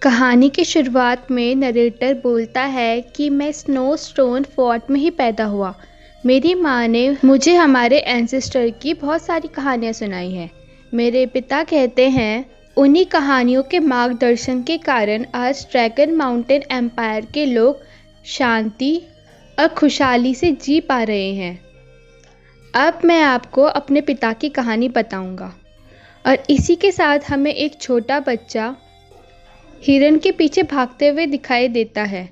कहानी की शुरुआत में नरेटर बोलता है कि मैं स्नो स्टोन फोर्ट में ही पैदा हुआ। मेरी माँ ने मुझे हमारे एंसेस्टर की बहुत सारी कहानियाँ सुनाई हैं। मेरे पिता कहते हैं उन्हीं कहानियों के मार्गदर्शन के कारण आज ड्रैगन माउंटेन एम्पायर के लोग शांति और खुशहाली से जी पा रहे हैं। अब मैं आपको अपने पिता की कहानी बताऊंगा और इसी के साथ हमें एक छोटा बच्चा हिरन के पीछे भागते हुए दिखाई देता है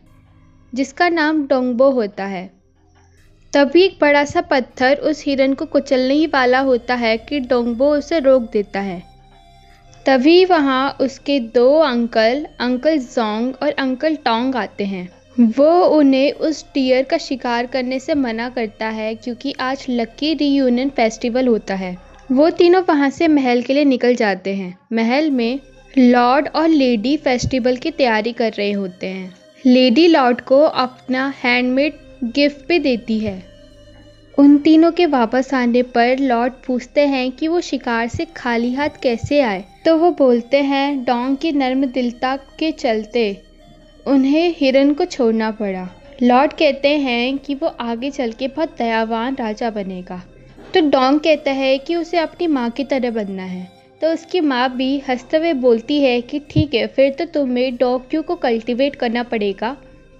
जिसका नाम डोंगबो होता है। तभी एक बड़ा सा पत्थर उस हिरन को कुचलने ही वाला होता है कि डोंगबो उसे रोक देता है। तभी वहाँ उसके दो अंकल जोंग और अंकल टोंग आते हैं। वो उन्हें उस डियर का शिकार करने से मना करता है क्योंकि आज लकी रीयूनियन फेस्टिवल होता है। वो तीनों वहाँ से महल के लिए निकल जाते हैं। महल में लॉर्ड और लेडी फेस्टिवल की तैयारी कर रहे होते हैं। लेडी लॉर्ड को अपना हैंडमेड गिफ्ट भी देती है। उन तीनों के वापस आने पर लॉर्ड पूछते हैं कि वो शिकार से खाली हाथ कैसे आए, तो वो बोलते हैं डोंग की नर्म दिलता के चलते उन्हें हिरन को छोड़ना पड़ा। लॉर्ड कहते हैं कि वो आगे चल के बहुत दयावान राजा बनेगा, तो डोंग कहता है कि उसे अपनी माँ की तरह बनना है। तो उसकी माँ भी हंसते हुए बोलती है कि ठीक है, फिर तो तुम्हें डॉग को कल्टीवेट करना पड़ेगा,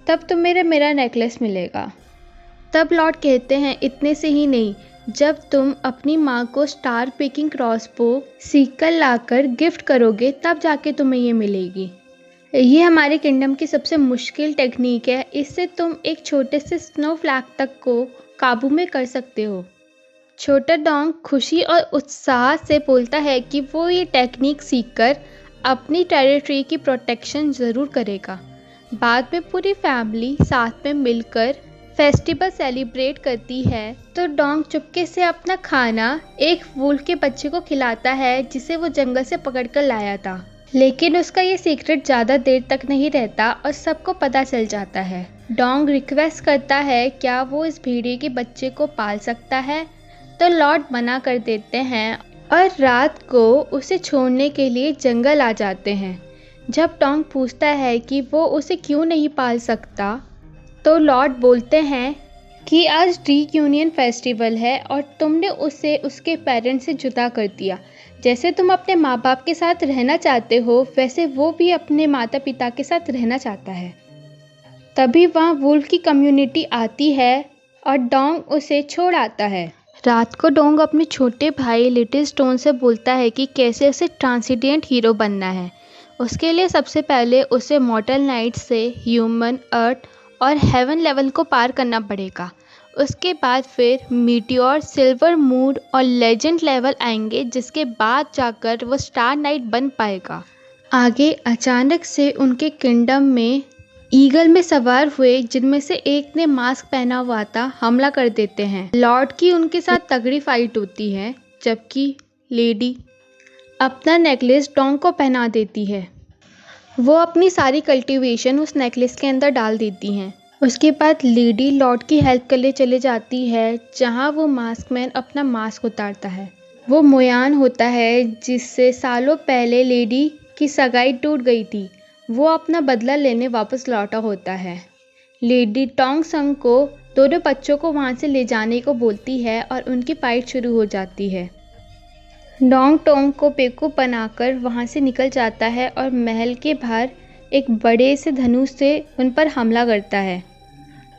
तब तुम्हें मेरा नेकलेस मिलेगा। तब लॉर्ड कहते हैं इतने से ही नहीं, जब तुम अपनी माँ को स्टार पिकिंग क्रॉसबो सीकर लाकर गिफ्ट करोगे तब जाके तुम्हें ये मिलेगी। ये हमारे किंगडम की सबसे मुश्किल टेक्निक है। इससे तुम एक छोटे से स्नो फ्लैग तक को काबू में कर सकते हो। छोटा डोंग खुशी और उत्साह से बोलता है कि वो ये टेक्निक सीखकर अपनी टेरिटरी की प्रोटेक्शन ज़रूर करेगा। बाद में पूरी फैमिली साथ में मिलकर फेस्टिवल सेलिब्रेट करती है। तो डोंग चुपके से अपना खाना एक वुल्फ के बच्चे को खिलाता है जिसे वो जंगल से पकड़ कर लाया था। लेकिन उसका ये सीक्रेट ज़्यादा देर तक नहीं रहता और सबको पता चल जाता है। डोंग रिक्वेस्ट करता है क्या वो इस भेड़िए के बच्चे को पाल सकता है, तो लॉर्ड मना कर देते हैं और रात को उसे छोड़ने के लिए जंगल आ जाते हैं। जब डोंग पूछता है कि वो उसे क्यों नहीं पाल सकता, तो लॉर्ड बोलते हैं कि आज रीयूनियन फेस्टिवल है और तुमने उसे उसके पेरेंट्स से जुदा कर दिया। जैसे तुम अपने माँ बाप के साथ रहना चाहते हो वैसे वो भी अपने माता पिता के साथ रहना चाहता है। तभी वहाँ वुल्फ की कम्युनिटी आती है और डोंग उसे छोड़ आता है। रात को डोंग अपने छोटे भाई लिटिल स्टोन से बोलता है कि कैसे उसे ट्रांसेंडेंट हीरो बनना है। उसके लिए सबसे पहले उसे मॉर्टल नाइट से ह्यूमन, अर्थ और हेवन लेवल को पार करना पड़ेगा। उसके बाद फिर मीटियोर, सिल्वर मून और लेजेंड लेवल आएंगे, जिसके बाद जाकर वो स्टार नाइट बन पाएगा। आगे अचानक से उनके किंगडम में ईगल में सवार हुए, जिनमें से एक ने मास्क पहना हुआ था, हमला कर देते हैं। लॉर्ड की उनके साथ तगड़ी फाइट होती है, जबकि लेडी अपना नेकलेस डोंग को पहना देती है। वो अपनी सारी कल्टीवेशन उस नेकलेस के अंदर डाल देती हैं। उसके बाद लेडी लॉर्ड की हेल्प के लिए चले जाती है, जहाँ वो मास्कमैन अपना मास्क उतारता है। वो मोयान होता है जिससे सालों पहले लेडी की सगाई टूट गई थी। वो अपना बदला लेने वापस लौटा होता है। लेडी टोंग संग को दोनों बच्चों को वहाँ से ले जाने को बोलती है और उनकी फाइट शुरू हो जाती है। डोंग टोंग को बेवकूफ़ बनाकर वहाँ से निकल जाता है और महल के बाहर एक बड़े से धनुष से उन पर हमला करता है।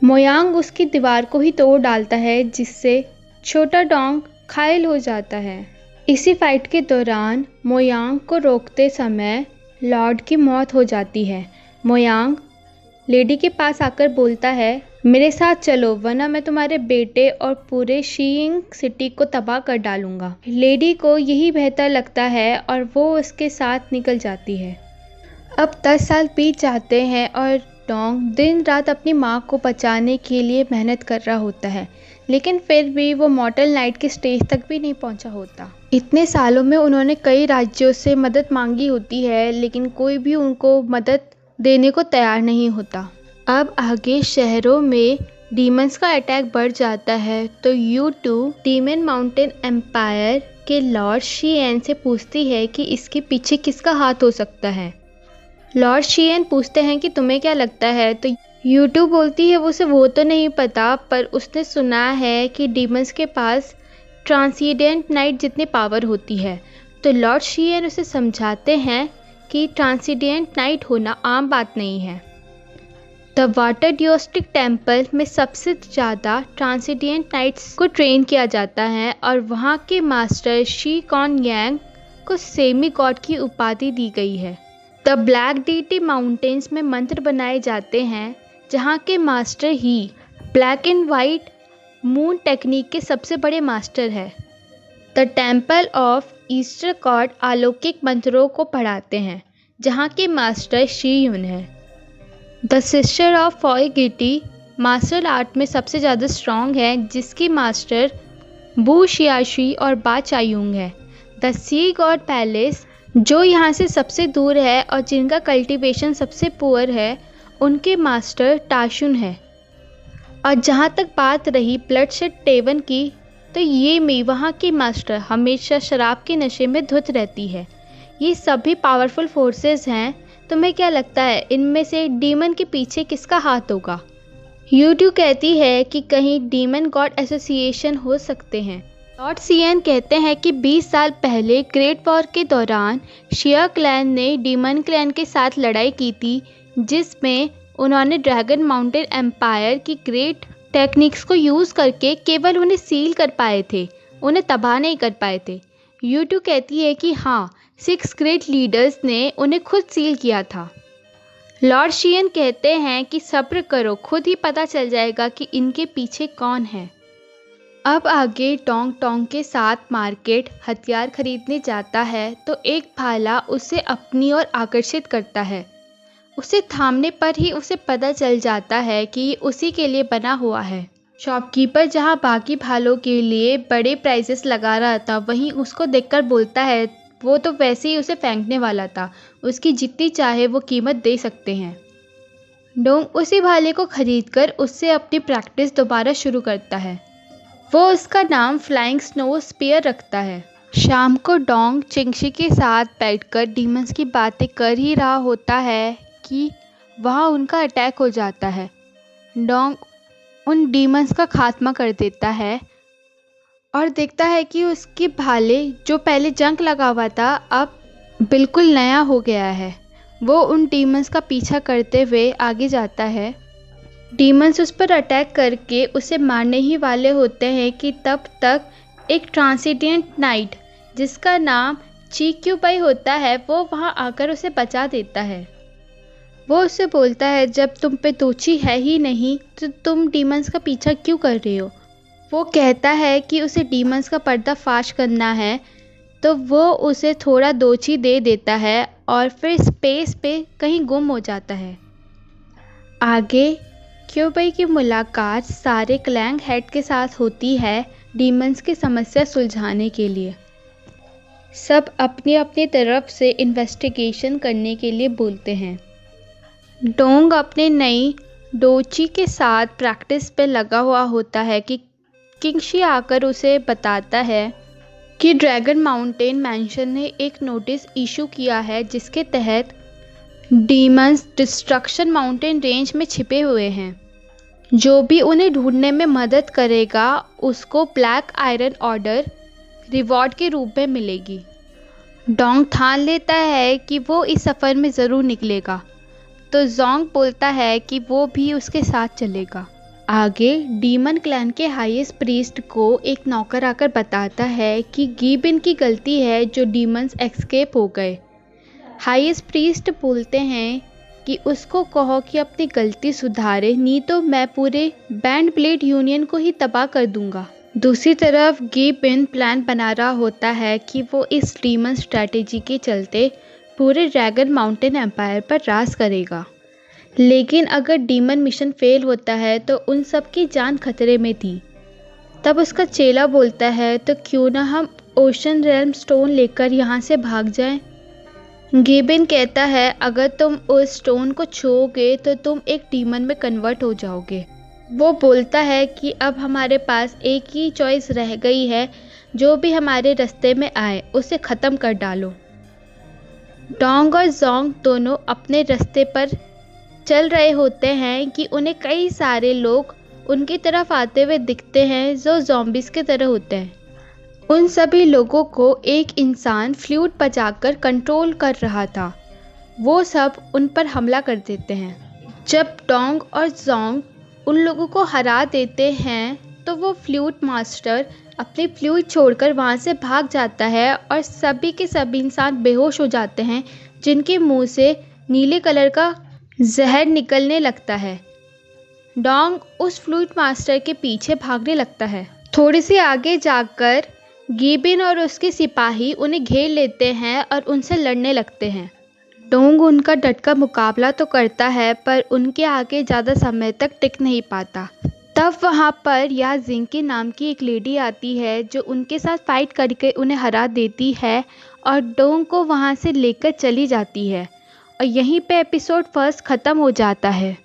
मोयांग उसकी दीवार को ही तोड़ डालता है, जिससे छोटा डोंग घायल हो जाता है। इसी फाइट के दौरान मोयांग को रोकते समय लॉर्ड की मौत हो जाती है। मोयांग लेडी के पास आकर बोलता है मेरे साथ चलो, वरना मैं तुम्हारे बेटे और पूरे शीइंग सिटी को तबाह कर डालूंगा। लेडी को यही बेहतर लगता है और वो उसके साथ निकल जाती है। अब 10 साल बीत जाते हैं और डोंग दिन रात अपनी माँ को बचाने के लिए मेहनत कर रहा होता है, लेकिन फिर भी वो मॉर्टल नाइट के स्टेज तक भी नहीं पहुंचा होता। इतने सालों में उन्होंने कई राज्यों से मदद मांगी होती है, लेकिन कोई भी उनको मदद देने को तैयार नहीं होता। अब आगे शहरों में डीमंस का अटैक बढ़ जाता है, तो U2 डीमन माउंटेन एम्पायर के लॉर्ड शी एन से पूछती है कि इसके पीछे किसका हाथ हो सकता है। लॉर्ड शियन पूछते हैं कि तुम्हें क्या लगता है, तो यूट्यूब बोलती है उसे वो तो नहीं पता, पर उसने सुना है कि डीमंस के पास ट्रांसीडेंट नाइट जितनी पावर होती है। तो लॉर्ड शियन उसे समझाते हैं कि ट्रांसीडेंट नाइट होना आम बात नहीं है। द वाटर डियोस्टिक टेम्पल में सबसे ज़्यादा ट्रांसीडेंट नाइट्स को ट्रेन किया जाता है और वहाँ के मास्टर शी कॉन यांग को सेमी गॉड की उपाधि दी गई है। द ब्लैक डीटी माउंटेन्स में मंत्र बनाए जाते हैं जहाँ के master he black and white moon technique के सबसे बड़े मास्टर है। The temple of Easter God अलौकिक मंत्रों को पढ़ाते हैं जहाँ के मास्टर शी यून है। द सिस्टर ऑफ फॉय गिटी मार्शल आर्ट में सबसे ज़्यादा स्ट्रॉन्ग है जिसकी मास्टर बू शियाशी और बा चायुंग है। द सी गॉड पैलेस जो यहाँ से सबसे दूर है और जिनका कल्टीवेशन सबसे पुअर है, उनके मास्टर टाशुन है। और जहाँ तक बात रही ब्लडशेड टेवन की, तो ये मी वहाँ की मास्टर हमेशा शराब के नशे में धुत रहती है। ये सभी पावरफुल फोर्सेस हैं। तुम्हें क्या लगता है इनमें से डीमन के पीछे किसका हाथ होगा? यूट्यूब कहती है कि कहीं डीमन गॉड एसोसिएशन हो सकते हैं। लॉर्ड सियन कहते हैं कि 20 साल पहले ग्रेट वॉर के दौरान शिया क्लैन ने डीमन क्लैन के साथ लड़ाई की थी, जिसमें उन्होंने ड्रैगन माउंटेन एम्पायर की ग्रेट टेक्निक्स को यूज़ करके केवल उन्हें सील कर पाए थे, उन्हें तबाह नहीं कर पाए थे। यूट्यूब कहती है कि हाँ, 6 ग्रेट लीडर्स ने उन्हें खुद सील किया था। लॉर्ड शियन कहते हैं कि सब्र करो, खुद ही पता चल जाएगा कि इनके पीछे कौन है। अब आगे टोंग टोंग के साथ मार्केट हथियार खरीदने जाता है तो एक भाला उसे अपनी ओर आकर्षित करता है। उसे थामने पर ही उसे पता चल जाता है कि ये उसी के लिए बना हुआ है। शॉपकीपर जहाँ बाकी भालों के लिए बड़े प्राइसेस लगा रहा था, वहीं उसको देखकर बोलता है वो तो वैसे ही उसे फेंकने वाला था, उसकी जितनी चाहे वो कीमत दे सकते हैं। डोंग उसी भाले को खरीदकर उससे अपनी प्रैक्टिस दोबारा शुरू करता है। वो उसका नाम फ्लाइंग स्नो स्पीयर रखता है। शाम को डोंग चिंगशी के साथ बैठकर डीमंस की बातें कर ही रहा होता है कि वहाँ उनका अटैक हो जाता है। डोंग उन डीमंस का खात्मा कर देता है और देखता है कि उसके भाले जो पहले जंग लगा हुआ था अब बिल्कुल नया हो गया है। वो उन डीमंस का पीछा करते हुए आगे जाता है। डीमंस उस पर अटैक करके उसे मारने ही वाले होते हैं कि तब तक एक ट्रांसीडेंट नाइट जिसका नाम चीक्यूबाई होता है, वो वहाँ आकर उसे बचा देता है। वो उससे बोलता है जब तुम पे दोषी है ही नहीं तो तुम डीमंस का पीछा क्यों कर रहे हो। वो कहता है कि उसे डीमंस का पर्दाफाश करना है, तो वो उसे थोड़ा दोषी दे देता है और फिर स्पेस पे कहीं गुम हो जाता है। आगे क्यूबाई की मुलाकात सारे क्लैंग हेड के साथ होती है डीमंस की समस्या सुलझाने के लिए। सब अपनी अपनी तरफ से इन्वेस्टिगेशन करने के लिए बोलते हैं। डोंग अपने नई डोची के साथ प्रैक्टिस पे लगा हुआ होता है कि किंगशी आकर उसे बताता है कि ड्रैगन माउंटेन मैंशन ने एक नोटिस इशू किया है जिसके तहत डीमंस डिस्ट्रक्शन माउंटेन रेंज में छिपे हुए हैं। जो भी उन्हें ढूंढने में मदद करेगा उसको ब्लैक आयरन ऑर्डर रिवॉर्ड के रूप में मिलेगी। डोंग ठान लेता है कि वो इस सफ़र में ज़रूर निकलेगा, तो जोंग बोलता है कि वो भी उसके साथ चलेगा। आगे डीमन क्लैन के हाईएस्ट प्रीस्ट को एक नौकर आकर बताता है कि गिबिन की गलती है जो डीमंस एस्केप हो गए। हाईएस्ट प्रीस्ट बोलते हैं कि उसको कहो कि अपनी गलती सुधारे, नहीं तो मैं पूरे बैंड ब्लेड यूनियन को ही तबाह कर दूंगा। दूसरी तरफ गिबिन प्लान बना रहा होता है कि वो इस डीमन स्ट्रैटेजी के चलते पूरे ड्रैगन माउंटेन एम्पायर पर राज करेगा, लेकिन अगर डीमन मिशन फेल होता है तो उन सब की जान खतरे में थी। तब उसका चेला बोलता है तो क्यों ना हम ओशन रेल्म स्टोन लेकर यहाँ से भाग जाएं। गिबिन कहता है अगर तुम उस स्टोन को छूओगे तो तुम एक डीमन में कन्वर्ट हो जाओगे। वो बोलता है कि अब हमारे पास एक ही चॉइस रह गई है, जो भी हमारे रास्ते में आए उसे ख़त्म कर डालो। डोंग और जोंग दोनों अपने रास्ते पर चल रहे होते हैं कि उन्हें कई सारे लोग उनकी तरफ आते हुए दिखते हैं जो ज़ॉम्बीज़ की तरह होते हैं। उन सभी लोगों को एक इंसान फ्लूट बजाकर कंट्रोल कर रहा था। वो सब उन पर हमला कर देते हैं। जब डोंग और जोंग उन लोगों को हरा देते हैं तो वो फ्लूट मास्टर अपनी फ्लूट छोड़कर वहाँ से भाग जाता है और सभी के सभी इंसान बेहोश हो जाते हैं, जिनके मुंह से नीले कलर का जहर निकलने लगता है। डोंग उस फ्लूट मास्टर के पीछे भागने लगता है। थोड़ी सी आगे जाकर गिबिन और उसके सिपाही उन्हें घेर लेते हैं और उनसे लड़ने लगते हैं। डोंग उनका डटकर मुकाबला तो करता है पर उनके आगे ज़्यादा समय तक टिक नहीं पाता। तब वहाँ पर या जिंकी नाम की एक लेडी आती है जो उनके साथ फाइट करके उन्हें हरा देती है और डोंग को वहाँ से लेकर चली जाती है। और यहीं पे एपिसोड फर्स्ट ख़त्म हो जाता है।